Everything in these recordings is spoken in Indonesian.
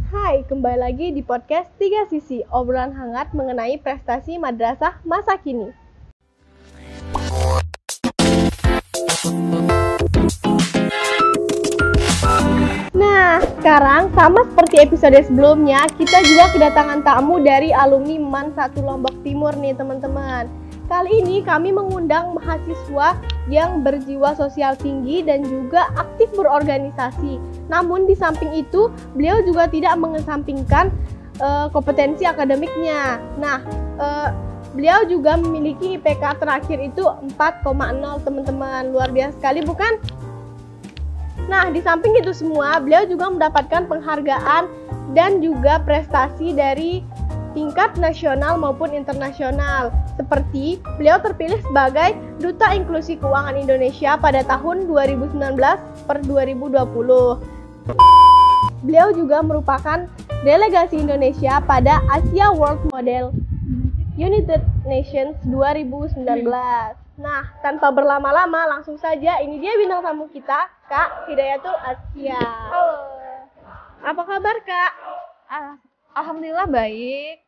Hai, kembali lagi di podcast Tiga Sisi, obrolan hangat mengenai prestasi madrasah masa kini. Nah, sekarang sama seperti episode sebelumnya, kita juga kedatangan tamu dari alumni MAN 1 Lombok Timur nih teman-teman. Kali ini kami mengundang mahasiswa yang berjiwa sosial tinggi dan juga aktif berorganisasi. Namun di samping itu, beliau juga tidak mengesampingkan kompetensi akademiknya. Nah, beliau juga memiliki IPK terakhir itu 4,0 teman-teman. Luar biasa sekali bukan? Nah, di samping itu semua, beliau juga mendapatkan penghargaan dan juga prestasi dari tingkat nasional maupun internasional. Seperti beliau terpilih sebagai Duta Inklusi Keuangan Indonesia pada tahun 2019 per 2020. Beliau juga merupakan delegasi Indonesia pada Asia World Model United Nations 2019. Nah, tanpa berlama-lama langsung saja ini dia bintang tamu kita, Kak Hidayatul Askia. Halo. Apa kabar, Kak? Alhamdulillah baik.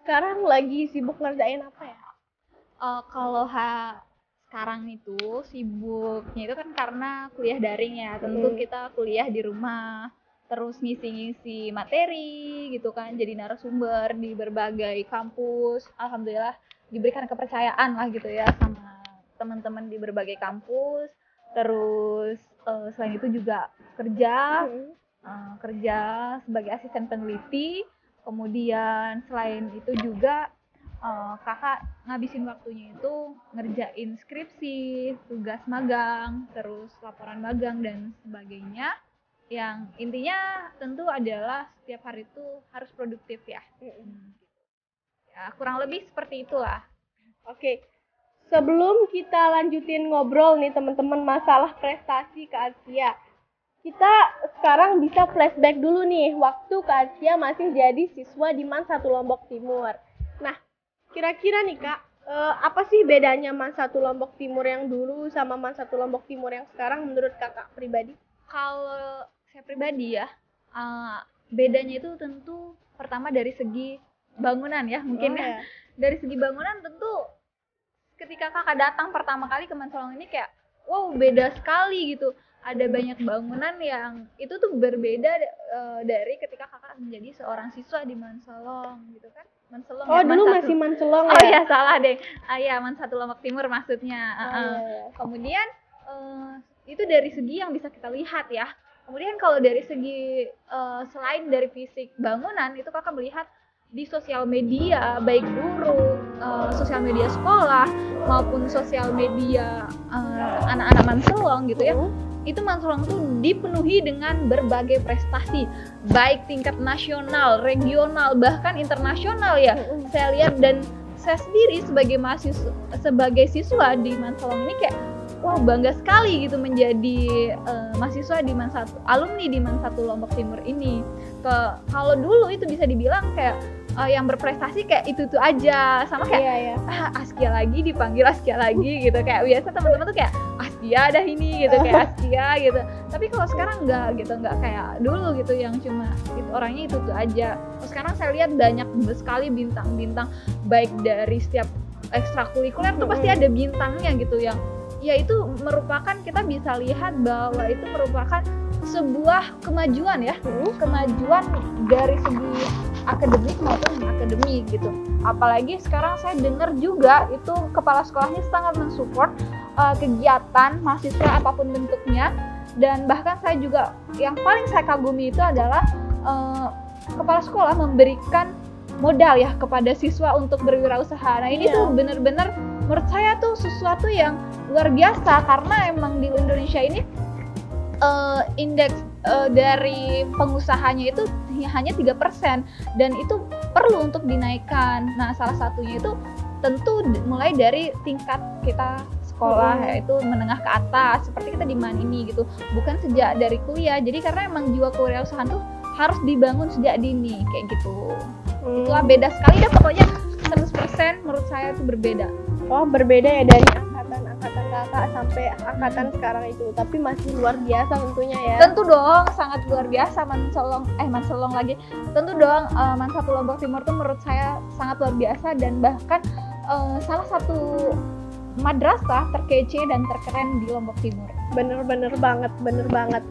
Sekarang lagi sibuk ngerjain apa ya? Kalau sekarang itu sibuknya itu kan karena kuliah daring ya. Tentu kita kuliah di rumah, terus ngisi-ngisi materi gitu kan, jadi narasumber di berbagai kampus. Alhamdulillah diberikan kepercayaan lah gitu ya sama teman-teman di berbagai kampus. Terus selain itu juga kerja sebagai asisten peneliti. Kemudian selain itu juga kakak ngabisin waktunya itu ngerjain skripsi, tugas magang, terus laporan magang dan sebagainya. Yang intinya tentu adalah setiap hari itu harus produktif ya. Ya kurang lebih seperti itulah. Oke. Sebelum kita lanjutin ngobrol nih teman-teman masalah prestasi Kak Askia, kita sekarang bisa flashback dulu nih waktu Kak Askia masih jadi siswa di MAN 1 Lombok Timur. Nah, kira-kira nih Kak, apa sih bedanya MAN 1 Lombok Timur yang dulu sama MAN 1 Lombok Timur yang sekarang menurut Kakak pribadi? Kalau saya pribadi ya, bedanya itu tentu pertama dari segi bangunan ya mungkin ya. Dari segi bangunan tentu ketika kakak datang pertama kali ke MAN Solong ini kayak wow beda sekali gitu. Ada banyak bangunan yang itu tuh berbeda dari ketika kakak menjadi seorang siswa di MAN Solong gitu kan. MAN Solong ya, dulu MAN masih MAN Solong ya? Oh ya salah deh. Ya MAN 1 Lombok Timur maksudnya. Kemudian itu dari segi yang bisa kita lihat ya. Kemudian kalau dari segi selain dari fisik bangunan itu kakak melihat di sosial media baik guru, sosial media sekolah maupun sosial media anak-anak MAN Solong gitu ya. Itu MAN Solong tuh dipenuhi dengan berbagai prestasi baik tingkat nasional, regional bahkan internasional ya. Saya lihat dan saya sendiri sebagai siswa di MAN Solong ini kayak wah bangga sekali gitu menjadi mahasiswa di MAN 1, alumni di MAN 1 Lombok Timur ini. Kalau dulu itu bisa dibilang kayak yang berprestasi kayak itu aja sama kayak Askia lagi dipanggil Askia lagi gitu, kayak biasa teman-teman tuh kayak Askia dah ini gitu, kayak Askia gitu. Tapi kalau sekarang enggak gitu, enggak kayak dulu gitu yang cuma itu orangnya itu aja. Sekarang saya lihat banyak sekali bintang-bintang baik dari setiap ekstrakurikuler tuh pasti ada bintangnya gitu yang ya itu merupakan kita bisa lihat bahwa itu merupakan sebuah kemajuan ya, kemajuan dari segi akademik maupun akademik gitu. Apalagi sekarang saya dengar juga itu kepala sekolahnya sangat mensupport kegiatan mahasiswa apapun bentuknya, dan bahkan saya juga yang paling saya kagumi itu adalah kepala sekolah memberikan modal ya kepada siswa untuk berwirausaha. Nah ini tuh benar-benar menurut saya tuh sesuatu yang luar biasa karena emang di Indonesia ini indeks dari pengusahanya itu hanya 3% dan itu perlu untuk dinaikkan. Nah salah satunya itu tentu mulai dari tingkat kita sekolah yaitu menengah ke atas seperti kita di MAN ini gitu, bukan sejak dari kuliah. Jadi karena emang jiwa kewirausahaan tuh harus dibangun sejak dini kayak gitu. Itulah beda sekali dah pokoknya 100% menurut saya itu berbeda. Oh berbeda ya dari angkatan angkatan kakak sampai angkatan sekarang itu, tapi masih luar biasa tentunya ya. Tentu dong, sangat luar biasa Manselong lagi. Tentu dong, Man 1 Lombok Timur tuh menurut saya sangat luar biasa dan bahkan salah satu madrasah terkece dan terkeren di Lombok Timur. Bener banget.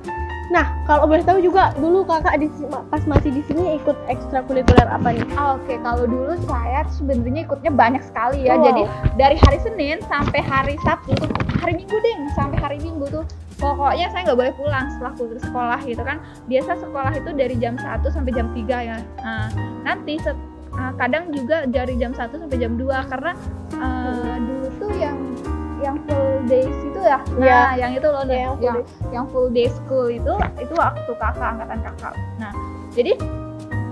Nah, kalau boleh tahu juga dulu kakak pas masih di sini ikut ekstrakurikuler apa nih? Oke, kalau dulu saya sebenarnya ikutnya banyak sekali ya. Wow. Jadi dari hari Senin sampai hari Sabtu, hari Minggu sampai hari Minggu tuh pokoknya saya nggak boleh pulang setelah putus sekolah gitu kan. Biasa sekolah itu dari jam 1 sampai jam 3 ya. Nah, nanti kadang juga dari jam 1 sampai jam 2 karena dulu tuh yang full days itu ya. Nah, yang itu loh, yang full day school itu waktu kakak, angkatan kakak. Nah, jadi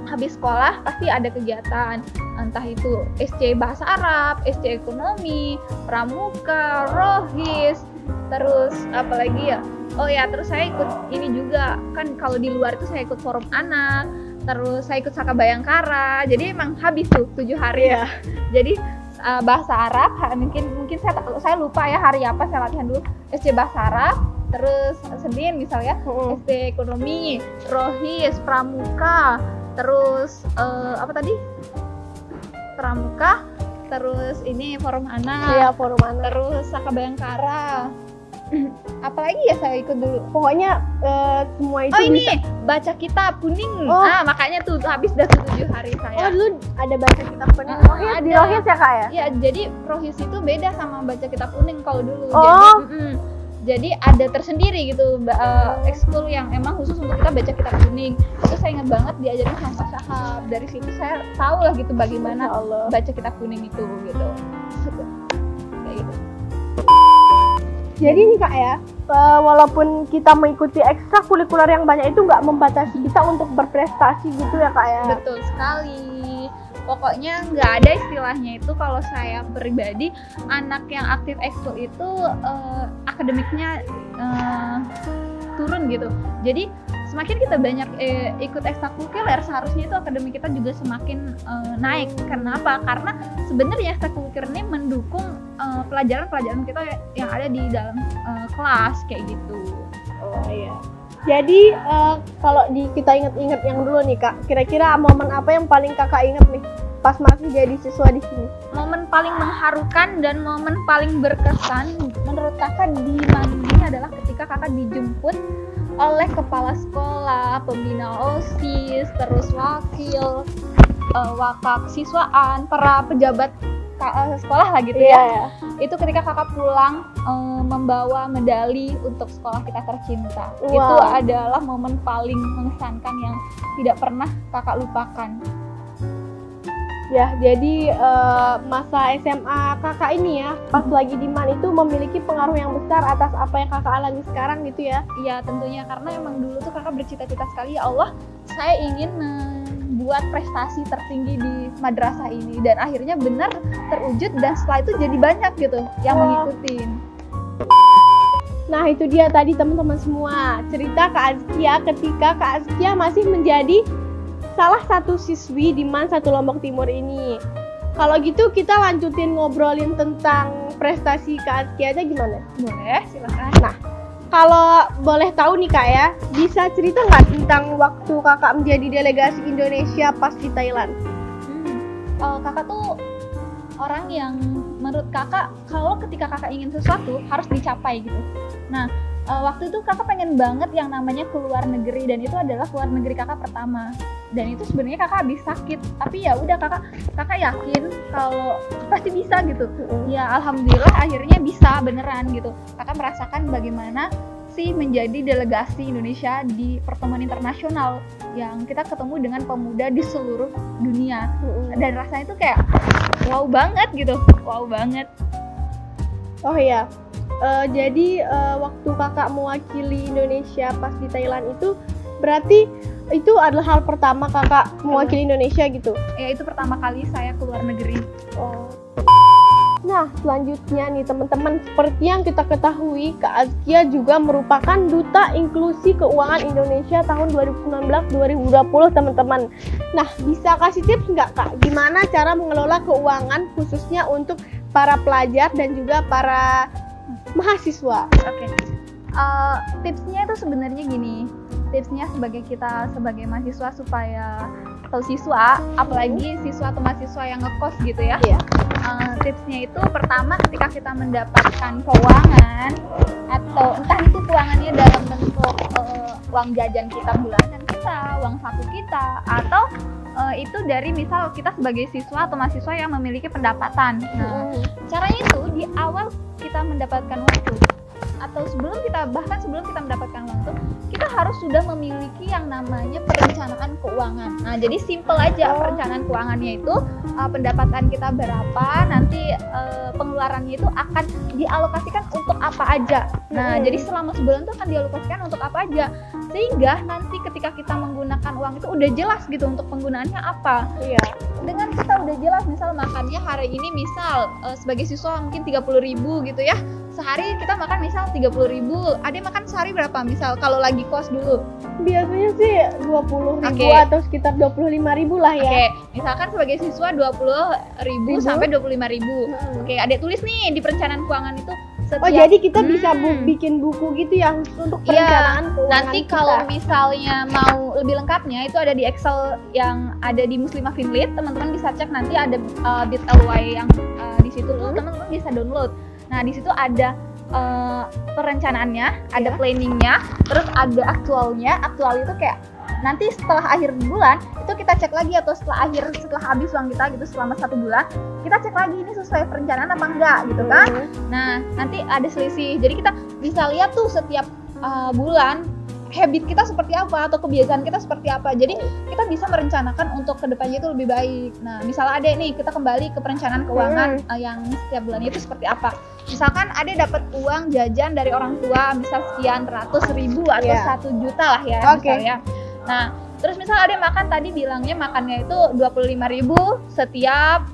habis sekolah pasti ada kegiatan, entah itu SC Bahasa Arab, SC Ekonomi, Pramuka, Rohis, terus apalagi ya? Oh ya, terus saya ikut ini juga, kan kalau di luar itu saya ikut forum anak, terus saya ikut Saka Bayangkara, jadi emang habis tuh 7 hari ya. Jadi bahasa Arab, mungkin saya lupa ya hari apa saya latihan dulu. SC Bahasa Arab, terus Senin misalnya SC Ekonomi, Rohis, Pramuka, terus apa tadi? Pramuka, terus ini forum anak. Iya, forum anak. Terus Saka Bayangkara. Apalagi ya saya ikut dulu. Pokoknya semua itu. Oh ini baca kitab kuning. Makanya tuh habis dah 7 hari saya. Oh dulu ada baca kitab kuning. Di Rohis ya kak ya? Iya, jadi Rohis itu beda sama baca kitab kuning kalau dulu. Oh. Jadi ada tersendiri gitu ekskul yang emang khusus untuk kita baca kitab kuning. Itu saya ingat banget diajarin sama Pak Syahab. Dari situ saya tahu lah gitu bagaimana baca kitab kuning itu gitu. Kayak gitu. Jadi nih kak ya, walaupun kita mengikuti ekstrakurikuler yang banyak itu nggak membatasi kita untuk berprestasi gitu ya kak ya? Betul sekali. Pokoknya nggak ada istilahnya itu kalau saya pribadi, anak yang aktif ekskul itu akademiknya turun gitu. Jadi semakin kita banyak ikut ekstrakurikuler, seharusnya itu akademik kita juga semakin naik. Kenapa? Karena sebenarnya ekstrakurikuler ini mendukung pelajaran-pelajaran kita yang ada di dalam kelas kayak gitu. Oh iya. Jadi kalau kita inget-inget yang dulu nih kak, kira-kira momen apa yang paling kakak inget nih pas masih jadi siswa di sini? Momen paling mengharukan dan momen paling berkesan menurut kakak di mana ini adalah ketika kakak dijemput oleh kepala sekolah, pembina OSIS, terus wakil, wakak siswaan, para pejabat sekolah lah gitu ya. Iya. Itu ketika kakak pulang membawa medali untuk sekolah kita tercinta. Wow. Itu adalah momen paling mengesankan yang tidak pernah kakak lupakan. Ya, jadi masa SMA kakak ini ya, pas lagi di MAN itu memiliki pengaruh yang besar atas apa yang kakak alami sekarang gitu ya? Iya, tentunya karena emang dulu tuh kakak bercita-cita sekali, ya Allah, saya ingin membuat prestasi tertinggi di madrasah ini, dan akhirnya benar terwujud, dan setelah itu jadi banyak gitu yang mengikutin. Nah itu dia tadi teman-teman semua, cerita Kak Azkia ketika Kak Azkia masih menjadi salah satu siswi di MAN 1 Lombok Timur ini. Kalau gitu kita lanjutin ngobrolin tentang prestasi Kak Azkia aja gimana? Boleh, silakan. Nah, kalau boleh tahu nih Kak ya, bisa cerita nggak tentang waktu kakak menjadi delegasi Indonesia pas di Thailand? Kakak tuh orang yang menurut kakak, kalau ketika kakak ingin sesuatu harus dicapai gitu. Nah, waktu itu kakak pengen banget yang namanya keluar negeri, dan itu adalah keluar negeri kakak pertama. Dan itu sebenarnya kakak habis sakit, tapi ya udah kakak yakin kalau pasti bisa gitu. Ya alhamdulillah akhirnya bisa beneran gitu. Kakak merasakan bagaimana sih menjadi delegasi Indonesia di pertemuan internasional yang kita ketemu dengan pemuda di seluruh dunia. Dan rasanya itu kayak wow banget gitu, wow banget. Oh iya. Jadi waktu kakak mewakili Indonesia pas di Thailand itu berarti itu adalah hal pertama kakak mewakili Indonesia gitu? Ya itu pertama kali saya keluar negeri. Oh. Nah selanjutnya nih teman-teman, seperti yang kita ketahui Kak Azkia juga merupakan Duta Inklusi Keuangan Indonesia tahun 2019-2020 teman-teman. Nah bisa kasih tips nggak Kak, gimana cara mengelola keuangan khususnya untuk para pelajar dan juga para mahasiswa. Oke. Tipsnya itu sebenarnya gini. Tipsnya sebagai mahasiswa supaya atau siswa, apalagi siswa atau mahasiswa yang ngekos gitu ya. Iya. Tipsnya itu pertama, ketika kita mendapatkan keuangan atau entah itu keuangannya dalam bentuk uang jajan kita bulanan kita, uang saku kita, atau itu dari misal kita sebagai siswa atau mahasiswa yang memiliki pendapatan. Nah, caranya itu di awal kita mendapatkan uang itu, atau sebelum kita mendapatkan uang itu, kita harus sudah memiliki yang namanya perencanaan keuangan. Nah, jadi simple aja perencanaan keuangannya itu, pendapatan kita berapa, nanti pengeluarannya itu akan dialokasikan untuk apa aja. Nah, jadi selama sebulan itu akan dialokasikan untuk apa aja, sehingga nanti ketika kita menggunakan uang itu udah jelas gitu untuk penggunaannya apa. Iya. Dengan kita udah jelas, misal makannya hari ini misal sebagai siswa mungkin 30.000 gitu ya. Sehari kita makan misal 30.000. Ade makan sehari berapa misal kalau lagi kos dulu? Biasanya sih 20.000 atau sekitar 25.000 lah ya. Oke, misalkan sebagai siswa 20.000 sampai 25.000. Oke, Ade tulis nih di perencanaan keuangan itu setiap. Oh, jadi kita bisa bikin buku gitu yang untuk perencanaan keuangan. Nanti kalau misalnya mau lebih lengkapnya itu ada di Excel yang ada di Muslimah Finlit. Teman-teman bisa cek, nanti ada bit.ly yang di situ tuh teman-teman bisa download. Nah, di situ ada perencanaannya, ada planningnya, terus ada aktualnya. Aktual itu kayak nanti setelah akhir bulan itu kita cek lagi, atau setelah habis uang kita gitu selama 1 bulan, kita cek lagi ini sesuai perencanaan apa enggak gitu kan. Nah, nanti ada selisih. Jadi kita bisa lihat tuh setiap bulan habit kita seperti apa atau kebiasaan kita seperti apa. Jadi kita bisa merencanakan untuk kedepannya itu lebih baik. Nah, misalnya ada nih, kita kembali ke perencanaan keuangan yang setiap bulannya itu seperti apa. Misalkan ada dapat uang jajan dari orang tua, misal sekian ratus ribu atau 1 juta lah ya misalnya. Nah, terus misal ada makan, tadi bilangnya makannya itu 25.000 setiap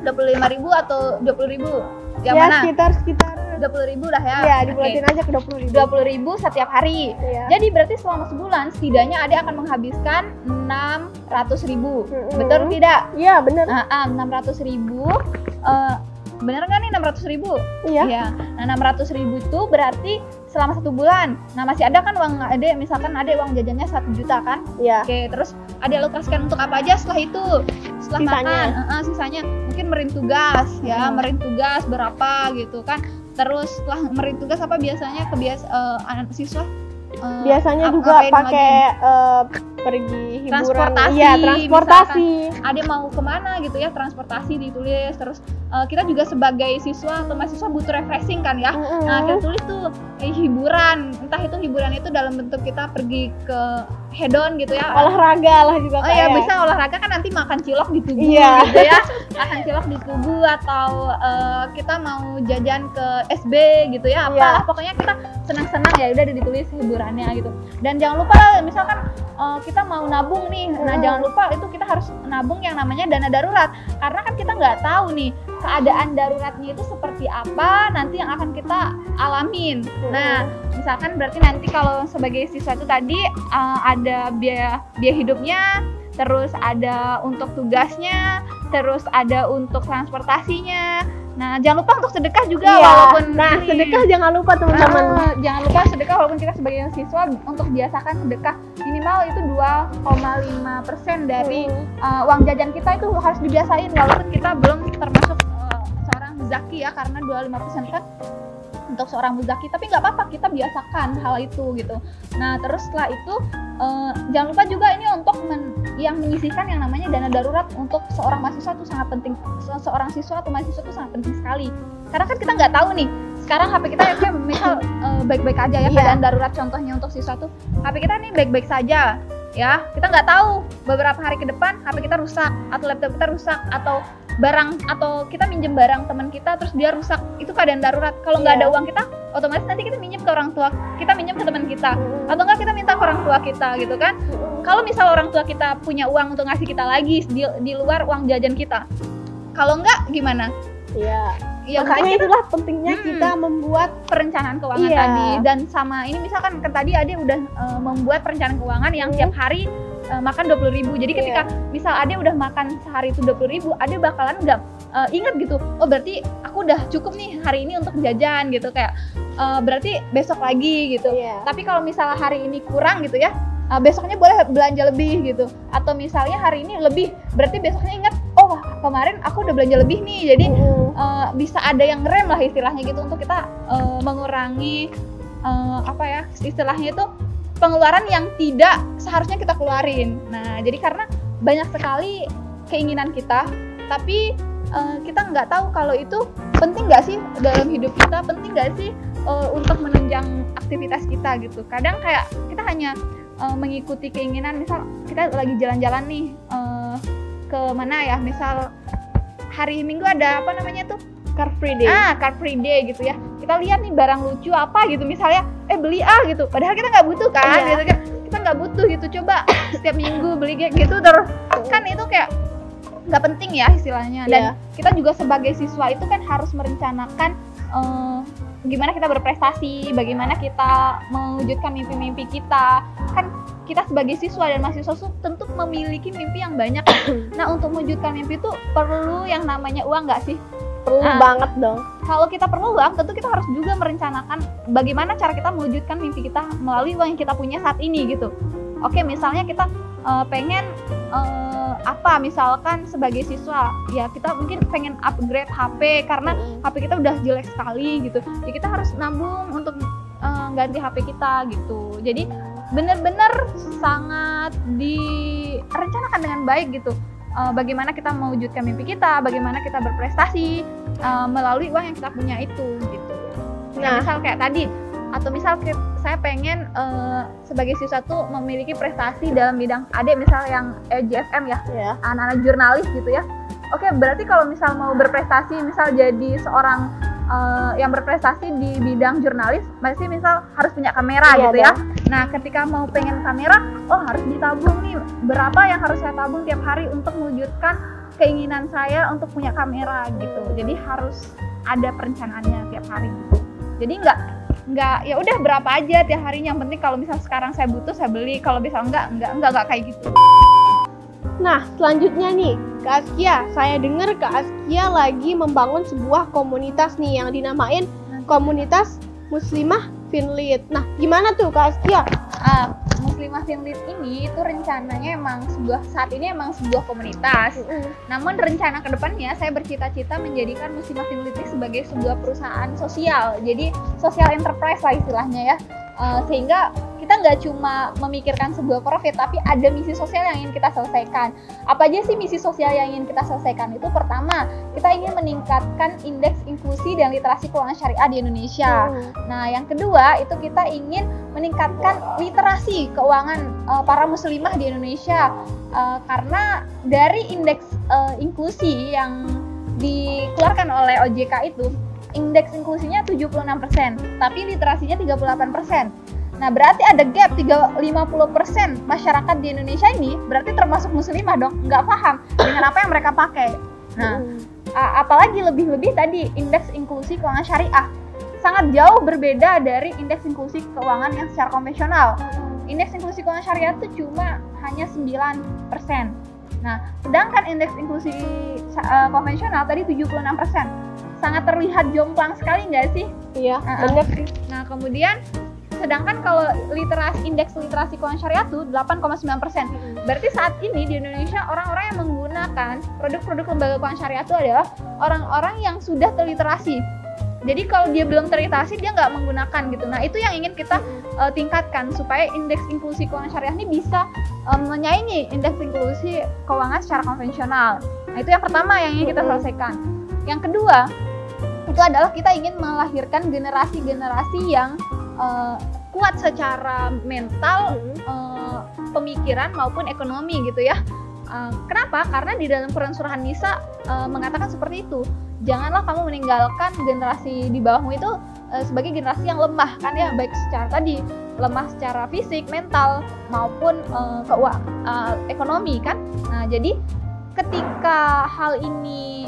25.000 atau 20.000. Yang mana? Sekitar 20.000 lah ya. Iya, dibulatin aja ke 20.000. 20.000 setiap hari. Iya. Jadi berarti selama sebulan setidaknya Ade akan menghabiskan 600.000. Betul tidak? Iya, benar. 600.000. Bener nggak nih 600.000? Iya. Ya. Nah, 600.000 itu berarti selama 1 bulan. Nah, masih ada kan uang Ade, misalkan Ade uang jajannya 1 juta kan? Iya. Oke, terus Ade alokasikan untuk apa aja setelah itu? Setelah makan, sisanya mungkin merin tugas ya, merin tugas berapa gitu kan. Terus setelah merin tugas apa biasanya anak siswa biasanya juga pakai pergi hiburan, transportasi. Ada mau kemana gitu ya, transportasi ditulis. Terus kita juga sebagai siswa atau mahasiswa butuh refreshing kan ya. Nah, kita tulis tuh hiburan, entah itu hiburan itu dalam bentuk kita pergi ke hedon gitu ya, olahraga lah juga ya bisa olahraga kan, nanti makan cilok di Tugu gitu ya, makan cilok di Tugu, atau kita mau jajan ke SB gitu ya, apalah pokoknya kita senang-senang ya udah ditulis hiburannya gitu. Dan jangan lupa misalkan kita mau nabung nih, nah jangan lupa itu kita harus nabung yang namanya dana darurat, karena kan kita nggak tahu nih keadaan daruratnya itu seperti apa nanti yang akan kita alamin. Nah, misalkan berarti nanti kalau sebagai siswa itu tadi ada biaya hidupnya, terus ada untuk tugasnya, terus ada untuk transportasinya. Nah, jangan lupa untuk sedekah juga, walaupun sedekah jangan lupa teman-teman. Jangan lupa sedekah, walaupun kita sebagai siswa untuk biasakan sedekah minimal itu 2,5% dari uang jajan kita itu harus dibiasain, walaupun kita belum termasuk seorang muzaki ya, karena 25% kan untuk seorang muzaki, tapi nggak apa-apa, kita biasakan hal itu gitu. Nah, terus setelah itu jangan lupa juga ini untuk yang menyisihkan yang namanya dana darurat untuk seorang mahasiswa itu sangat penting. Seorang siswa atau mahasiswa itu sangat penting sekali, karena kan kita nggak tahu nih sekarang HP kita misal baik-baik aja ya, keadaan darurat contohnya untuk siswa tuh HP kita nih baik-baik saja ya, kita nggak tahu beberapa hari ke depan HP kita rusak atau laptop kita rusak, atau barang, atau kita minjem barang teman kita terus dia rusak, itu keadaan darurat. Kalau nggak ada uang kita, otomatis nanti kita minjem ke orang tua, kita minjem ke teman kita, atau enggak kita minta ke orang tua kita gitu kan. Kalau misal orang tua kita punya uang untuk ngasih kita lagi di luar uang jajan kita, kalau enggak gimana? Ya, makanya itulah pentingnya kita membuat perencanaan keuangan tadi. Dan sama ini misalkan kan tadi Ade udah membuat perencanaan keuangan yang tiap hari makan 20.000. Jadi ketika misal Ade udah makan sehari itu 20.000, Ade bakalan nggak ingat gitu, oh berarti aku udah cukup nih hari ini untuk jajan gitu, kayak berarti besok lagi gitu. Tapi kalau misalnya hari ini kurang gitu ya, besoknya boleh belanja lebih gitu. Atau misalnya hari ini lebih, berarti besoknya ingat, oh kemarin aku udah belanja lebih nih. Jadi bisa ada yang ngerem lah istilahnya gitu, untuk kita mengurangi istilahnya itu pengeluaran yang tidak seharusnya kita keluarin. Nah, jadi karena banyak sekali keinginan kita, tapi kita nggak tahu kalau itu penting nggak sih dalam hidup kita, penting nggak sih untuk menunjang aktivitas kita gitu. Kadang kayak kita hanya mengikuti keinginan, misal kita lagi jalan-jalan nih ke mana ya, misal hari Minggu ada apa namanya tuh, Car Free Day. Car Free Day gitu ya. Kita lihat nih barang lucu apa gitu, misalnya beli gitu. Padahal kita nggak butuh kan, gitu kan. Kita nggak butuh gitu. Coba setiap minggu beli kayak gitu terus, kan itu kayak nggak penting ya istilahnya. Dan kita juga sebagai siswa itu kan harus merencanakan gimana kita berprestasi, bagaimana kita mewujudkan mimpi-mimpi kita. Kan kita sebagai siswa dan mahasiswa tentu memiliki mimpi yang banyak. Nah, untuk mewujudkan mimpi itu perlu yang namanya uang nggak sih? Perlu banget dong. Kalau kita perlu uang, tentu kita harus juga merencanakan bagaimana cara kita mewujudkan mimpi kita melalui uang yang kita punya saat ini gitu. Oke, misalnya kita pengen misalkan sebagai siswa ya, kita mungkin pengen upgrade HP karena HP kita udah jelek sekali gitu ya, kita harus nabung untuk ganti HP kita gitu. Jadi benar-benar sangat direncanakan dengan baik gitu, bagaimana kita mewujudkan mimpi kita, bagaimana kita berprestasi melalui uang yang kita punya itu gitu. Nah, misal kayak tadi, atau misal saya pengen sebagai siswa tuh memiliki prestasi dalam bidang misal yang JFM ya, anak-anak jurnalis gitu ya. Oke, berarti kalau misal mau berprestasi, misal jadi seorang yang berprestasi di bidang jurnalis, pasti misal harus punya kamera gitu ya. Nah, ketika mau pengen kamera, harus ditabung nih, berapa yang harus saya tabung tiap hari untuk mewujudkan keinginan saya untuk punya kamera gitu. Jadi harus ada perencanaannya tiap hari gitu. Jadi nggak ya udah berapa aja tiap harinya, yang penting kalau misal sekarang saya butuh saya beli, kalau misal enggak kayak gitu. Nah, selanjutnya nih, Kak Askia, saya dengar Kak Askia lagi membangun sebuah komunitas nih yang dinamain Komunitas Muslimah Finlit. Nah, gimana tuh Kak Askia? Muslimah Finlit ini itu rencananya saat ini emang sebuah komunitas. Namun rencana kedepannya saya bercita-cita menjadikan Muslimah Finlit ini sebagai sebuah perusahaan sosial. Jadi social enterprise lah istilahnya ya. Sehingga kita nggak cuma memikirkan sebuah profit, tapi ada misi sosial yang ingin kita selesaikan. Apa aja sih misi sosial yang ingin kita selesaikan? Itu pertama, kita ingin meningkatkan indeks inklusi dan literasi keuangan syariah di Indonesia. Nah, yang kedua itu kita ingin meningkatkan literasi keuangan para muslimah di Indonesia, karena dari indeks inklusi yang dikeluarkan oleh OJK itu, indeks inklusinya 76%, tapi literasinya 38%. Nah, berarti ada gap 50% masyarakat di Indonesia ini berarti termasuk muslimah dong, nggak paham dengan apa yang mereka pakai. Nah, apalagi lebih-lebih tadi indeks inklusi keuangan syariah sangat jauh berbeda dari indeks inklusi keuangan yang secara konvensional. Indeks inklusi keuangan syariah itu cuma hanya 9%. Nah, sedangkan indeks inklusi konvensional tadi 76%. Sangat terlihat jomplang sekali nggak sih? Iya, benar sih. Nah, kemudian sedangkan kalau indeks literasi keuangan syariah itu 8,9%. Berarti saat ini di Indonesia orang-orang yang menggunakan produk-produk lembaga keuangan syariah itu adalah orang-orang yang sudah terliterasi. Jadi kalau dia belum terliterasi, dia nggak menggunakan gitu. Nah, itu yang ingin kita tingkatkan supaya indeks inklusi keuangan syariah ini bisa menyaingi indeks inklusi keuangan secara konvensional. Nah, itu yang pertama yang ingin kita selesaikan. Yang kedua, itu adalah kita ingin melahirkan generasi-generasi yang kuat secara mental, pemikiran maupun ekonomi gitu ya. Kenapa? Karena di dalam Quran surah An-Nisa mengatakan seperti itu. Janganlah kamu meninggalkan generasi di bawahmu itu sebagai generasi yang lemah kan ya, baik secara tadi lemah secara fisik, mental maupun ekonomi kan. Nah, jadi ketika hal ini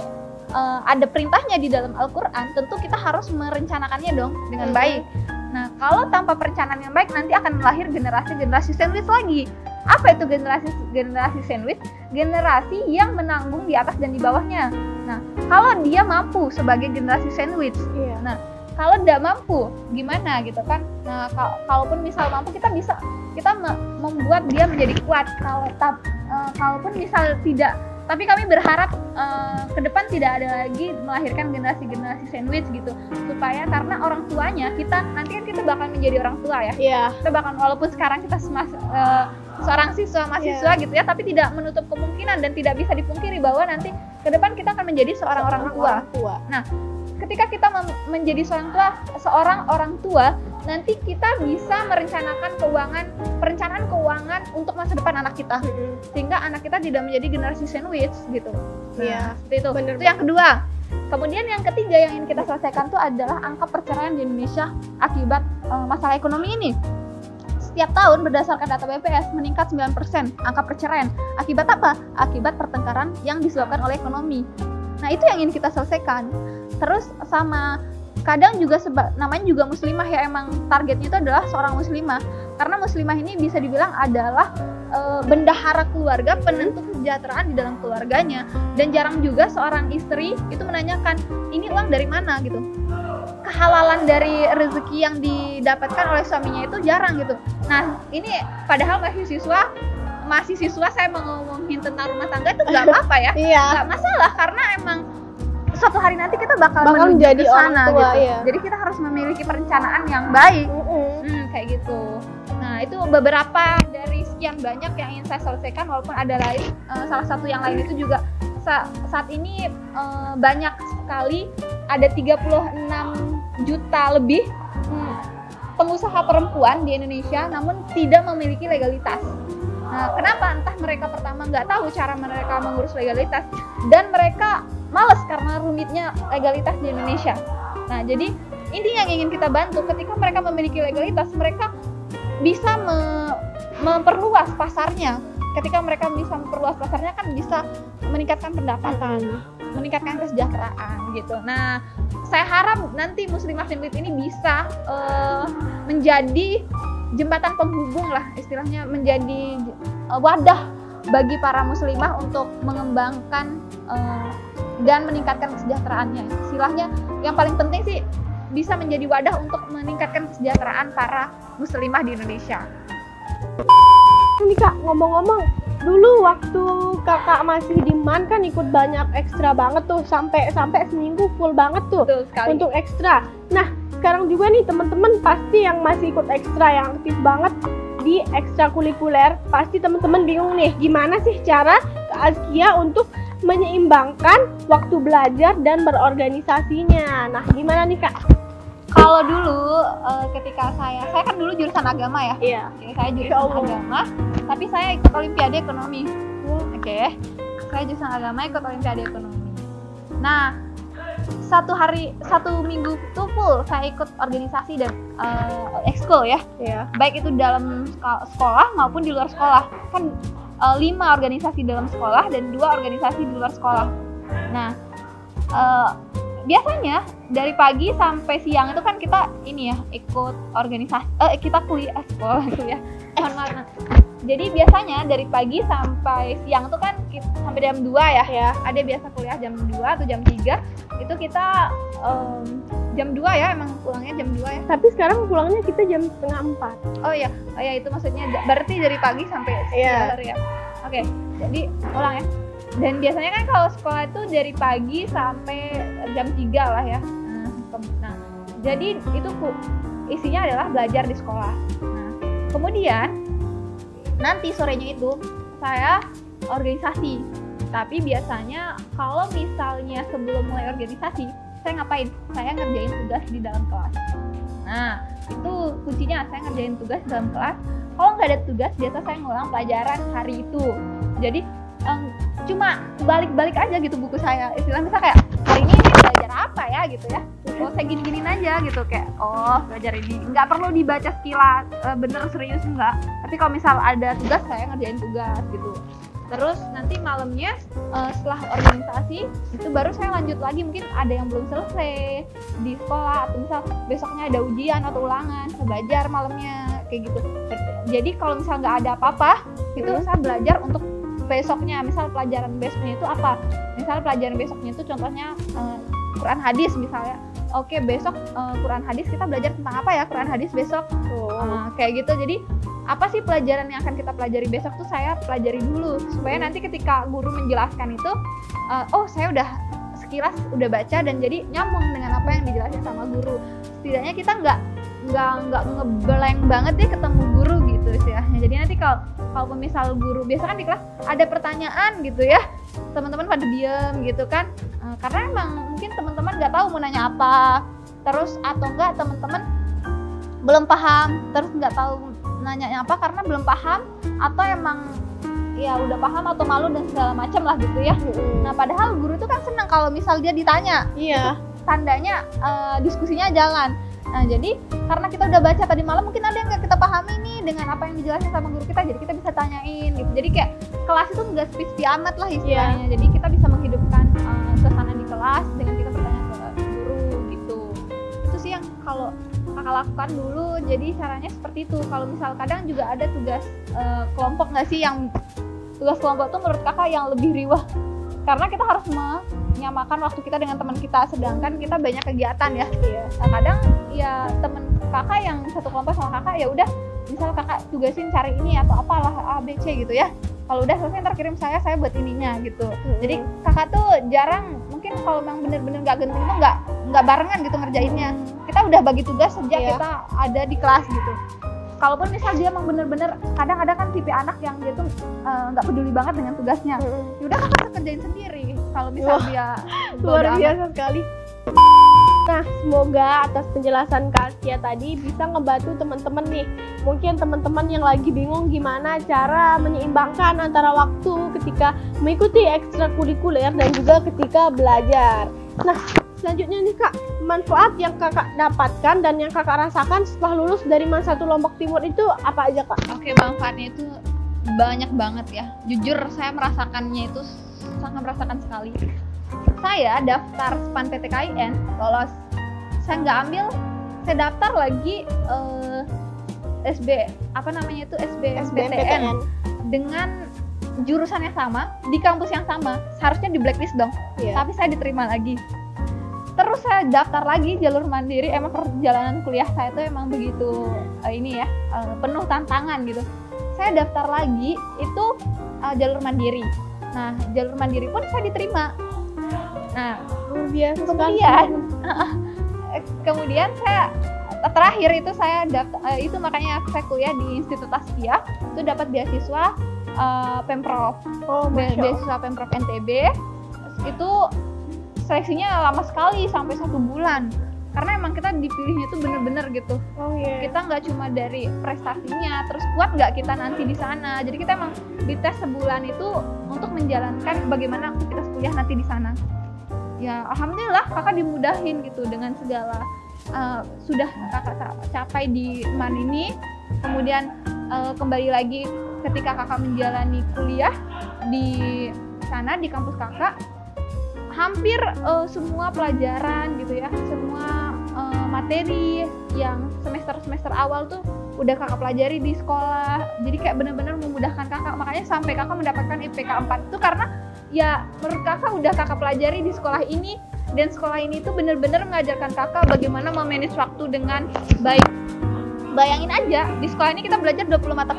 ada perintahnya di dalam Al-Quran, tentu kita harus merencanakannya dong dengan baik. Nah, kalau tanpa perencanaan yang baik nanti akan melahir generasi sandwich lagi. Apa itu generasi sandwich? Generasi yang menanggung di atas dan di bawahnya. Nah, kalau dia mampu sebagai generasi sandwich. Nah, kalau tidak mampu gimana gitu kan? Nah, kalaupun misal mampu kita membuat dia menjadi kuat. Kalaupun misal tidak, tapi kami berharap ke depan tidak ada lagi melahirkan generasi sandwich gitu, supaya karena orang tuanya nanti kan kita bakal menjadi orang tua ya. Kita bakal, walaupun sekarang kita seorang mahasiswa gitu ya, tapi tidak menutup kemungkinan dan tidak bisa dipungkiri bahwa nanti ke depan kita akan menjadi seorang orang tua. Nah, ketika kita menjadi seorang orang tua, nanti kita bisa merencanakan perencanaan keuangan untuk masa depan anak kita, sehingga anak kita tidak menjadi generasi sandwich gitu. Nah, seperti itu. Itu yang kedua. Kemudian yang ketiga yang ingin kita selesaikan itu adalah angka perceraian di Indonesia akibat masalah ekonomi ini. Setiap tahun berdasarkan data BPS meningkat 9% angka perceraian. Akibat apa? Akibat pertengkaran yang disebabkan oleh ekonomi. Nah, itu yang ingin kita selesaikan. Terus sama kadang juga namanya juga muslimah ya, emang targetnya itu adalah seorang muslimah, karena muslimah ini bisa dibilang adalah bendahara keluarga, penentu kesejahteraan di dalam keluarganya, dan jarang juga seorang istri itu menanyakan ini uang dari mana gitu. Kehalalan dari rezeki yang didapatkan oleh suaminya itu jarang gitu. Nah, ini padahal masih siswa saya mau ngomongin tentang rumah tangga itu nggak apa-apa ya, nggak masalah, karena emang suatu hari nanti kita bakal menjadi orang tua gitu. Jadi kita harus memiliki perencanaan yang baik. Kayak gitu. Nah, itu beberapa dari sekian banyak yang ingin saya selesaikan, walaupun ada lain. Salah satu yang lain itu juga saat ini banyak sekali, ada 36 juta lebih pengusaha perempuan di Indonesia namun tidak memiliki legalitas. Nah, kenapa? Entah mereka pertama nggak tahu cara mereka mengurus legalitas, dan mereka males karena rumitnya legalitas di Indonesia. Nah, jadi intinya yang ingin kita bantu, ketika mereka memiliki legalitas, mereka bisa memperluas pasarnya. Ketika mereka bisa memperluas pasarnya, kan bisa meningkatkan pendapatan, meningkatkan kesejahteraan gitu. Nah, saya harap nanti muslimah sandwich ini bisa menjadi jembatan penghubung lah, istilahnya menjadi wadah bagi para muslimah untuk mengembangkan dan meningkatkan kesejahteraannya. Istilahnya yang paling penting sih bisa menjadi wadah untuk meningkatkan kesejahteraan para muslimah di Indonesia. Ini Kak, ngomong-ngomong, dulu waktu kakak masih di MAN kan ikut banyak ekstra banget tuh, sampai seminggu full banget tuh untuk ekstra. Nah, sekarang juga nih teman-teman pasti yang masih ikut ekstra, yang aktif banget di ekstrakurikuler, pasti teman-teman bingung nih gimana sih cara Kak Azkia untuk menyeimbangkan waktu belajar dan berorganisasinya. Nah, gimana nih Kak? Kalau dulu ketika saya kan dulu jurusan agama ya. Iya. Oke, saya jurusan agama, tapi saya ikut olimpiade ekonomi. Oke. Saya jurusan agama, ikut olimpiade ekonomi. Nah, satu minggu itu full saya ikut organisasi dan ekskul ya. Iya. Baik itu dalam sekolah maupun di luar sekolah. Kan 5 organisasi dalam sekolah dan 2 organisasi di luar sekolah. Nah, biasanya dari pagi sampai siang itu kan kita ini ya, ikut organisasi, kita kuliah kuliah. Jadi biasanya dari pagi sampai siang itu kan sampai jam 2 ya. Ada biasa kuliah jam 2 atau jam 3. Itu kita jam 2 ya, emang pulangnya jam 2 ya. Tapi sekarang pulangnya kita jam setengah 4. Oh ya, itu maksudnya berarti dari pagi sampai siang ya. Oke, jadi ulang ya. Dan biasanya kan kalau sekolah itu dari pagi sampai jam 3 lah ya. Nah, jadi itu isinya adalah belajar di sekolah. Nah, kemudian nanti sorenya itu saya organisasi. Tapi biasanya kalau misalnya sebelum mulai organisasi, saya ngapain? Saya ngerjain tugas di dalam kelas. Nah, itu kuncinya, saya ngerjain tugas di dalam kelas. Kalau nggak ada tugas, biasa saya ngulang pelajaran hari itu. Jadi cuma balik-balik aja gitu buku saya. Istilahnya misalnya kayak hari ini belajar apa ya gitu ya. Oh saya gini-ginin aja gitu, kayak oh belajar ini. Nggak perlu dibaca sekilas, bener serius enggak. Tapi kalau misal ada tugas, saya ngerjain tugas gitu. Terus nanti malamnya setelah organisasi itu baru saya lanjut lagi, mungkin ada yang belum selesai di sekolah, atau misal besoknya ada ujian atau ulangan, saya belajar malamnya kayak gitu. Jadi kalau misal nggak ada apa-apa itu saya belajar untuk besoknya. Misal pelajaran besoknya itu apa, misal pelajaran besoknya itu contohnya Quran hadis misalnya. Oke, besok Quran hadis kita belajar tentang apa ya Quran hadis besok. Kayak gitu. Jadi apa sih pelajaran yang akan kita pelajari besok tuh saya pelajari dulu, supaya nanti ketika guru menjelaskan itu oh saya udah sekilas udah baca dan jadi nyambung dengan apa yang dijelasin sama guru. Setidaknya kita nggak ngeblank banget deh ketemu guru gitu istilahnya. Jadi nanti kalau misal guru biasa kan di kelas ada pertanyaan gitu ya, teman-teman pada diem gitu kan, karena emang mungkin teman-teman nggak tahu mau nanya apa, terus atau enggak teman-teman belum paham terus nggak tahu nanya apa karena belum paham, atau emang ya udah paham atau malu dan segala macam lah gitu ya. Nah padahal guru itu kan senang kalau misal dia ditanya. Iya. Tandanya diskusinya jalan. Nah jadi karena kita udah baca tadi malam, mungkin ada yang nggak kita pahami nih dengan apa yang dijelasin sama guru kita, jadi kita bisa tanyain gitu. Jadi kayak kelas itu nggak sepi-sepi amat lah istilahnya. Jadi kita bisa menghidupkan suasana di kelas dengan kita bertanya ke guru gitu. Itu sih yang kalau kakak lakukan dulu. Jadi caranya seperti itu. Kalau misal kadang juga ada tugas kelompok nggak sih, yang tugas kelompok tuh menurut kakak yang lebih riwah karena kita harus menyamakan waktu kita dengan teman kita, sedangkan kita banyak kegiatan ya. Nah, kadang ya teman kakak yang satu kelompok sama kakak ya udah misal kakak tugasin cari ini atau apalah A B C gitu ya, kalau udah selesai ntar kirim saya buat ininya gitu. Jadi kakak tuh jarang, mungkin kalau memang bener-bener nggak genting tuh nggak barengan gitu ngerjainnya. Kita udah bagi tugas sejak kita ada di kelas gitu. Kalaupun misal dia emang bener-bener, kadang ada kan tipe anak yang dia tuh nggak peduli banget dengan tugasnya, yaudah kakak kerjain sendiri kalau misal dia luar biasa sekali. Nah, semoga atas penjelasan Kak Askia tadi bisa ngebantu teman-teman nih. Mungkin teman-teman yang lagi bingung gimana cara menyeimbangkan antara waktu ketika mengikuti ekstrakurikuler dan juga ketika belajar. Nah, selanjutnya nih Kak, manfaat yang kakak dapatkan dan yang kakak rasakan setelah lulus dari MAN 1 Lombok Timur itu apa aja Kak? Oke, manfaatnya itu banyak banget ya. Jujur saya merasakannya itu sangat merasakan sekali. Saya daftar SPAN PTKIN, lolos. Saya nggak ambil, saya daftar lagi SBMPTN dengan jurusan yang sama, di kampus yang sama, seharusnya di blacklist dong. Tapi saya diterima lagi. Terus saya daftar lagi jalur mandiri. Emang perjalanan kuliah saya tuh emang begitu penuh tantangan gitu. Saya daftar lagi itu jalur mandiri. Nah, jalur mandiri pun saya diterima. Nah, luar biasa. Kemudian saya terakhir itu saya daftar, itu makanya saya kuliah di Institut Askia, itu dapat beasiswa Pemprov. Beasiswa Pemprov NTB. Itu seleksinya lama sekali, sampai 1 bulan. Karena emang kita dipilihnya itu bener-bener gitu. Kita nggak cuma dari prestasinya, terus kuat nggak kita nanti di sana. Jadi kita emang dites sebulan itu untuk menjalankan bagaimana aktivitas kuliah nanti di sana. Ya alhamdulillah kakak dimudahin gitu dengan segala sudah kakak capai di MAN ini. Kemudian kembali lagi ketika kakak menjalani kuliah di sana di kampus kakak, hampir semua pelajaran gitu ya, semua materi yang semester awal tuh udah kakak pelajari di sekolah. Jadi kayak benar-benar memudahkan kakak, makanya sampai kakak mendapatkan IPK 4 itu karena ya menurut kakak udah kakak pelajari di sekolah ini, dan sekolah ini tuh benar-benar mengajarkan kakak bagaimana memanage waktu dengan baik. Bayangin aja, di sekolah ini kita belajar 20 mata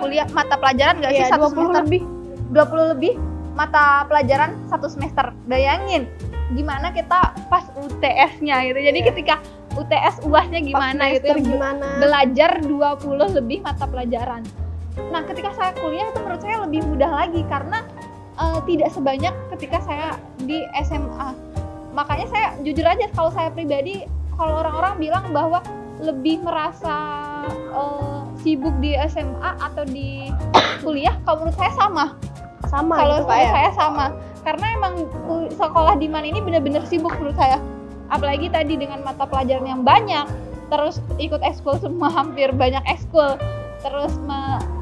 pelajaran nggak sih? 20 lebih mata pelajaran satu semester. Bayangin gimana kita pas UTS-nya gitu. Jadi ketika UTS UAS-nya gimana gitu ya, belajar 20 lebih mata pelajaran. Nah, ketika saya kuliah itu menurut saya lebih mudah lagi karena tidak sebanyak ketika saya di SMA. Makanya saya jujur aja, kalau saya pribadi, kalau orang-orang bilang bahwa lebih merasa sibuk di SMA atau di kuliah, kalau menurut saya sama. Kalau gitu, saya sama, karena emang sekolah di MAN ini benar-benar sibuk menurut saya. apalagi tadi dengan mata pelajaran yang banyak, terus ikut ekskul semua, hampir banyak ekskul, terus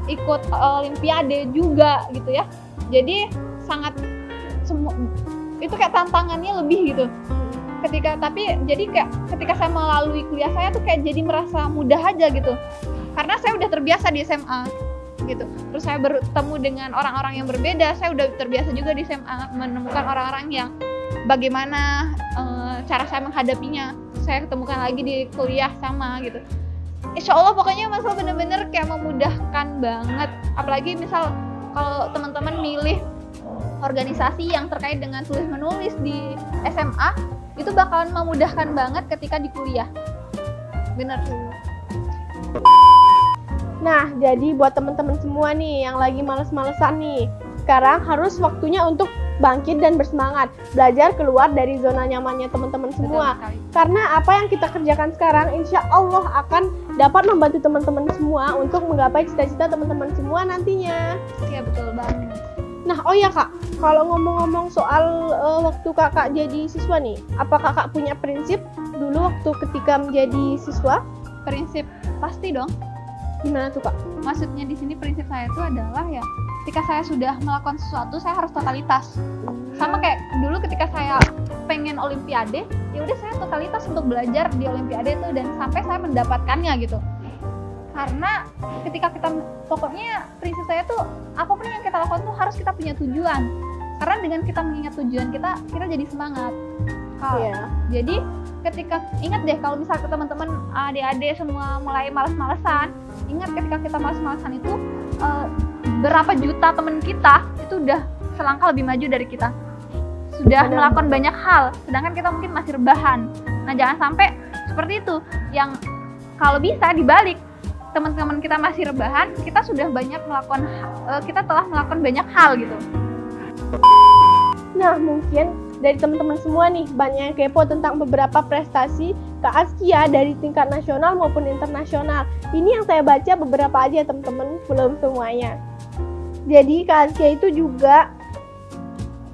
ikut olimpiade juga gitu ya. Jadi sangat itu kayak tantangannya lebih gitu. Jadi kayak ketika saya melalui kuliah saya tuh kayak jadi merasa mudah aja gitu. Karena saya udah terbiasa di SMA gitu. Terus saya bertemu dengan orang-orang yang berbeda, saya udah terbiasa juga di SMA menemukan orang-orang yang bagaimana cara saya menghadapinya. Saya ketemukan lagi di kuliah sama gitu. Insya Allah pokoknya Mas bener-bener kayak memudahkan banget. Apalagi misal kalau teman-teman milih organisasi yang terkait dengan tulis menulis di SMA, itu bakalan memudahkan banget ketika di kuliah. Bener. Nah, jadi buat teman-teman semua nih yang lagi males-malesan nih, sekarang harus waktunya untuk bangkit dan bersemangat, belajar keluar dari zona nyamannya teman-teman semua. Karena apa yang kita kerjakan sekarang, insya Allah akan dapat membantu teman-teman semua untuk menggapai cita-cita teman-teman semua nantinya. Iya, betul banget. Nah, oh ya Kak, kalau ngomong-ngomong soal waktu Kakak jadi siswa nih, apa Kakak punya prinsip dulu waktu ketika menjadi siswa? Prinsip pasti dong. Gimana tuh Kak? Maksudnya di sini prinsip saya itu adalah ya, ketika saya sudah melakukan sesuatu, saya harus totalitas. Sama kayak dulu ketika saya pengen olimpiade, ya udah saya totalitas untuk belajar di olimpiade itu dan sampai saya mendapatkannya gitu. Karena ketika kita, pokoknya prinsip saya tuh apapun yang kita lakukan tuh harus kita punya tujuan. Karena dengan kita mengingat tujuan kita jadi semangat. Jadi ketika, ingat deh kalau misalnya teman-teman adik-adik semua mulai malas-malesan, ingat ketika kita malas-malesan itu berapa juta teman kita itu udah selangkah lebih maju dari kita, sudah melakukan banyak hal, sedangkan kita mungkin masih rebahan. Nah, jangan sampai seperti itu. Yang kalau bisa dibalik, teman-teman kita masih rebahan, kita sudah banyak melakukan, kita telah melakukan banyak hal gitu. Nah, mungkin dari teman-teman semua nih banyak yang kepo tentang beberapa prestasi Kak Askia dari tingkat nasional maupun internasional. Ini yang saya baca beberapa aja teman-teman, belum semuanya. Jadi Kak Askia itu juga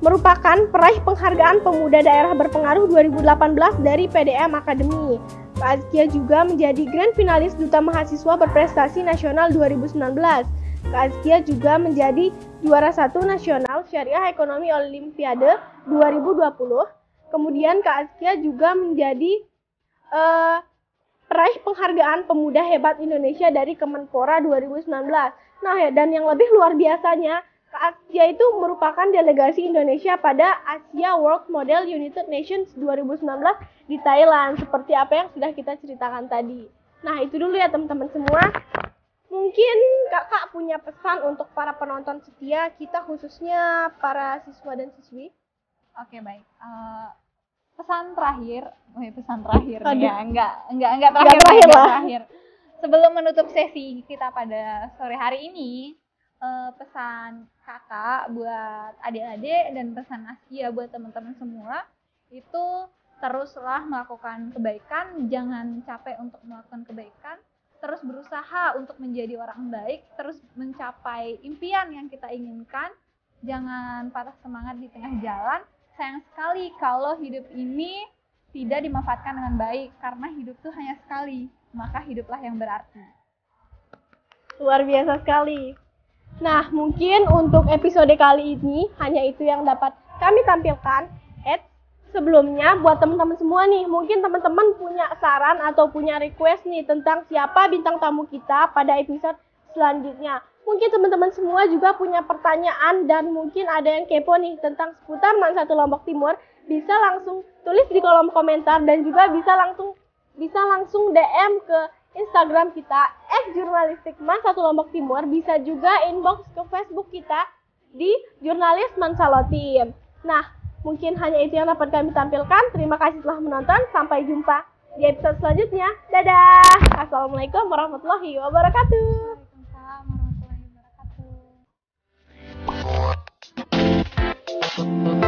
merupakan peraih penghargaan Pemuda Daerah Berpengaruh 2018 dari PDM Academy. Kak Askia juga menjadi grand finalis Duta Mahasiswa Berprestasi Nasional 2019. Kak Askia juga menjadi juara 1 nasional Syariah Ekonomi Olimpiade 2020. Kemudian Kak Askia juga menjadi peraih penghargaan Pemuda Hebat Indonesia dari Kemenpora 2019. Nah, dan yang lebih luar biasanya, Kak Askia itu merupakan delegasi Indonesia pada Asia World Model United Nations 2019 di Thailand, seperti apa yang sudah kita ceritakan tadi. Nah, itu dulu ya teman-teman semua. Mungkin Kakak punya pesan untuk para penonton setia kita, khususnya para siswa dan siswi. Oke, baik. Pesan terakhir ya, enggak terakhir. Sebelum menutup sesi kita pada sore hari ini, pesan Kakak buat adik-adik dan pesan Askia buat teman-teman semua itu teruslah melakukan kebaikan, jangan capek untuk melakukan kebaikan, terus berusaha untuk menjadi orang baik, terus mencapai impian yang kita inginkan, jangan patah semangat di tengah jalan. Sayang sekali kalau hidup ini tidak dimanfaatkan dengan baik, karena hidup itu hanya sekali, maka hiduplah yang berarti. Luar biasa sekali. Nah, mungkin untuk episode kali ini hanya itu yang dapat kami tampilkan. Sebelumnya buat teman-teman semua nih, mungkin teman-teman punya saran atau punya request nih tentang siapa bintang tamu kita pada episode selanjutnya. Mungkin teman-teman semua juga punya pertanyaan dan mungkin ada yang kepo nih tentang seputar MAN 1 Lombok Timur, bisa langsung tulis di kolom komentar dan juga bisa langsung DM ke Instagram kita @jurnalistik MAN 1 Lombok Timur, bisa juga inbox ke Facebook kita di Jurnalis Mansalotim. Nah, mungkin hanya itu yang dapat kami tampilkan. Terima kasih telah menonton. Sampai jumpa di episode selanjutnya. Dadah. Assalamualaikum warahmatullahi wabarakatuh. Waalaikumsalam warahmatullahi wabarakatuh.